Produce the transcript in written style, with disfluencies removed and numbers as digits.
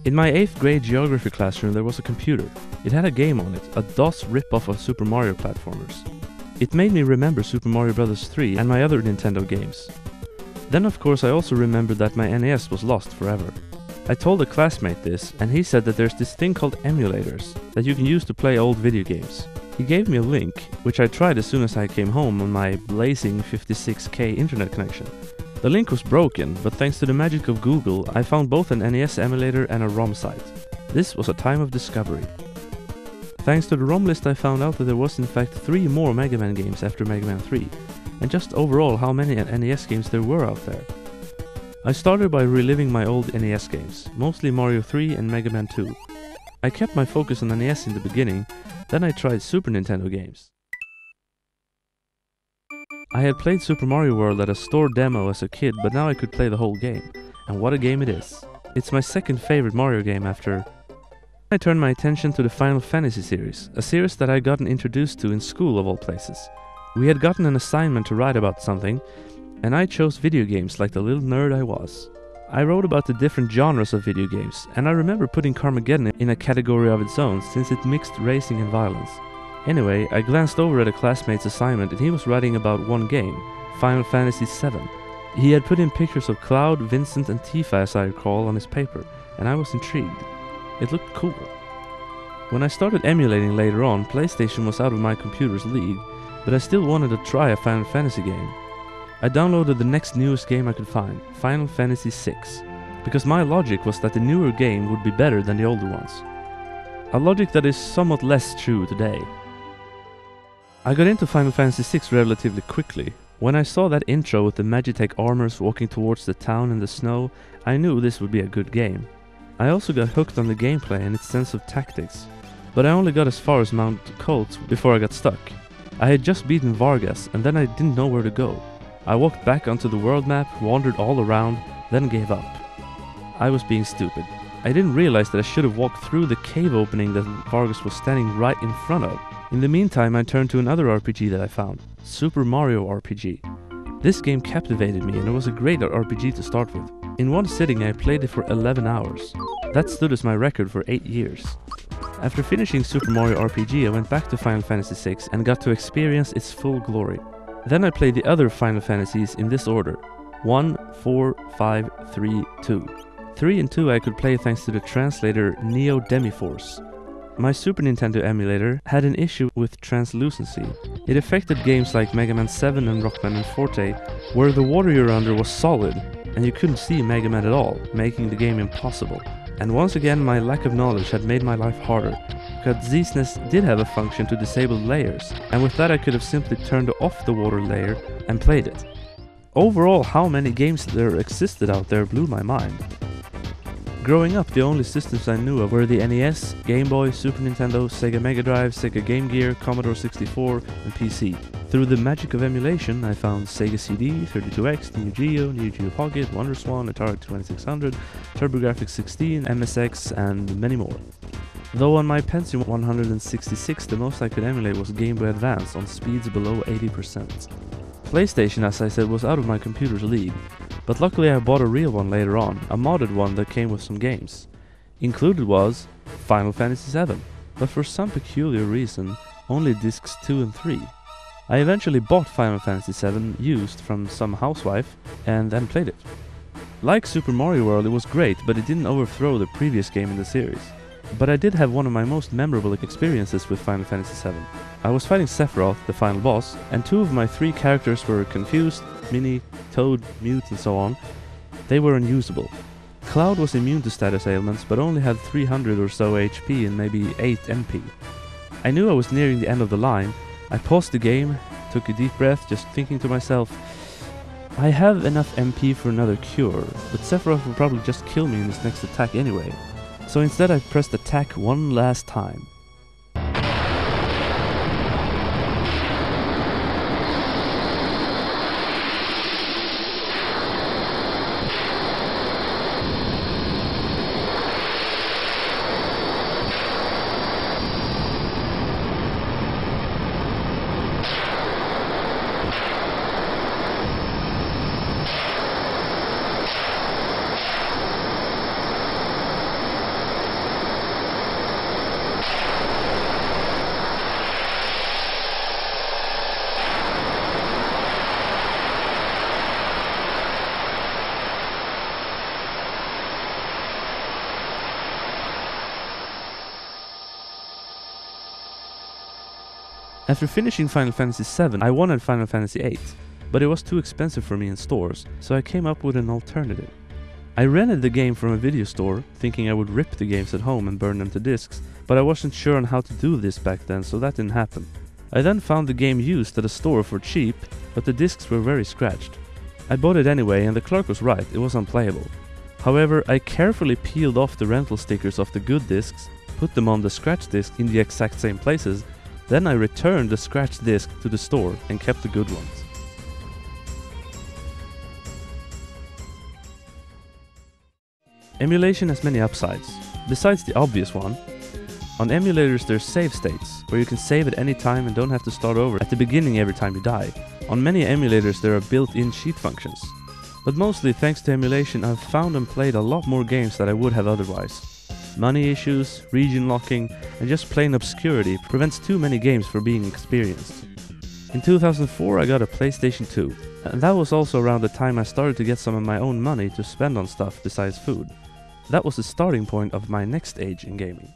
In my 8th grade geography classroom there was a computer. It had a game on it, a DOS rip-off of Super Mario platformers. It made me remember Super Mario Bros. 3 and my other Nintendo games. Then of course I also remembered that my NES was lost forever. I told a classmate this, and he said that there's this thing called emulators that you can use to play old video games. He gave me a link, which I tried as soon as I came home on my blazing 56k internet connection. The link was broken, but thanks to the magic of Google, I found both an NES emulator and a ROM site. This was a time of discovery. Thanks to the ROM list I found out that there was in fact 3 more Mega Man games after Mega Man 3, and just overall how many NES games there were out there. I started by reliving my old NES games, mostly Mario 3 and Mega Man 2. I kept my focus on NES in the beginning, then I tried Super Nintendo games. I had played Super Mario World at a store demo as a kid, but now I could play the whole game. And what a game it is. It's my second favorite Mario game after... I turned my attention to the Final Fantasy series, a series that I had gotten introduced to in school of all places. We had gotten an assignment to write about something, and I chose video games like the little nerd I was. I wrote about the different genres of video games, and I remember putting Carmageddon in a category of its own since it mixed racing and violence. Anyway, I glanced over at a classmate's assignment and he was writing about one game, Final Fantasy VII. He had put in pictures of Cloud, Vincent and Tifa as I recall on his paper, and I was intrigued. It looked cool. When I started emulating later on, PlayStation was out of my computer's league, but I still wanted to try a Final Fantasy game. I downloaded the next newest game I could find, Final Fantasy VI, because my logic was that the newer game would be better than the older ones. A logic that is somewhat less true today. I got into Final Fantasy VI relatively quickly. When I saw that intro with the Magitech armors walking towards the town in the snow, I knew this would be a good game. I also got hooked on the gameplay and its sense of tactics, but I only got as far as Mount Colt before I got stuck. I had just beaten Vargas and then I didn't know where to go. I walked back onto the world map, wandered all around, then gave up. I was being stupid. I didn't realize that I should have walked through the cave opening that Vargas was standing right in front of. In the meantime, I turned to another RPG that I found, Super Mario RPG. This game captivated me and it was a great RPG to start with. In one sitting I played it for 11 hours. That stood as my record for 8 years. After finishing Super Mario RPG, I went back to Final Fantasy VI and got to experience its full glory. Then I played the other Final Fantasies in this order: 1, 4, 5, 3, 2. 3 and 2 I could play thanks to the translator Neo Demiforce. My Super Nintendo emulator had an issue with translucency. It affected games like Mega Man 7 and Rockman and Forte, where the water you're under was solid, and you couldn't see Mega Man at all, making the game impossible. And once again my lack of knowledge had made my life harder, because ZSNES did have a function to disable layers, and with that I could have simply turned off the water layer and played it. Overall, how many games there existed out there blew my mind. Growing up, the only systems I knew of were the NES, Game Boy, Super Nintendo, Sega Mega Drive, Sega Game Gear, Commodore 64, and PC. Through the magic of emulation, I found Sega CD, 32X, Neo Geo, Neo Geo Pocket, WonderSwan, Atari 2600, TurboGrafx 16, MSX, and many more. Though on my Pentium 166, the most I could emulate was Game Boy Advance on speeds below 80%. PlayStation, as I said, was out of my computer's league. But luckily I bought a real one later on, a modded one that came with some games. Included was Final Fantasy VII, but for some peculiar reason, only discs 2 and 3. I eventually bought Final Fantasy VII used from some housewife, and then played it. Like Super Mario World, it was great, but it didn't overthrow the previous game in the series. But I did have one of my most memorable experiences with Final Fantasy VII. I was fighting Sephiroth, the final boss, and 2 of my 3 characters were confused, Minnie, Toad, Mute and so on. They were unusable. Cloud was immune to status ailments, but only had 300 or so HP and maybe 8 MP. I knew I was nearing the end of the line. I paused the game, took a deep breath, just thinking to myself, I have enough MP for another cure, but Sephiroth will probably just kill me in his next attack anyway. So instead I pressed attack one last time. After finishing Final Fantasy VII, I wanted Final Fantasy VIII, but it was too expensive for me in stores, so I came up with an alternative. I rented the game from a video store, thinking I would rip the games at home and burn them to discs, but I wasn't sure on how to do this back then, so that didn't happen. I then found the game used at a store for cheap, but the discs were very scratched. I bought it anyway, and the clerk was right, it was unplayable. However, I carefully peeled off the rental stickers off the good discs, put them on the scratch disc in the exact same places, then I returned the scratch disc to the store and kept the good ones. Emulation has many upsides, besides the obvious one. On emulators there's save states, where you can save at any time and don't have to start over at the beginning every time you die. On many emulators there are built-in cheat functions. But mostly thanks to emulation I've found and played a lot more games that I would have otherwise. Money issues, region locking, and just plain obscurity prevents too many games from being experienced. In 2004 I got a PlayStation 2, and that was also around the time I started to get some of my own money to spend on stuff besides food. That was the starting point of my next stage in gaming.